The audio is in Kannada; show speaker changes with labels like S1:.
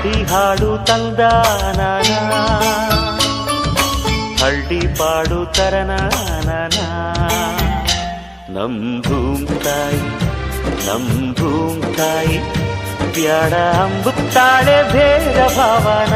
S1: ಹಳ್ಳಿ ಹಾಡು ತಂದಾನ, ಹಳ್ಳಿ ಪಾಡು ತರನಾನ. ನಮ್ ಭೂಮ್ತಾಯಿ ನಮ್ ಭೂಮ್ತಾಯಿ ಬ್ಯಾಡ ಅಂಬುತ್ತಾಳೆ ಭೇದ ಭಾವನ.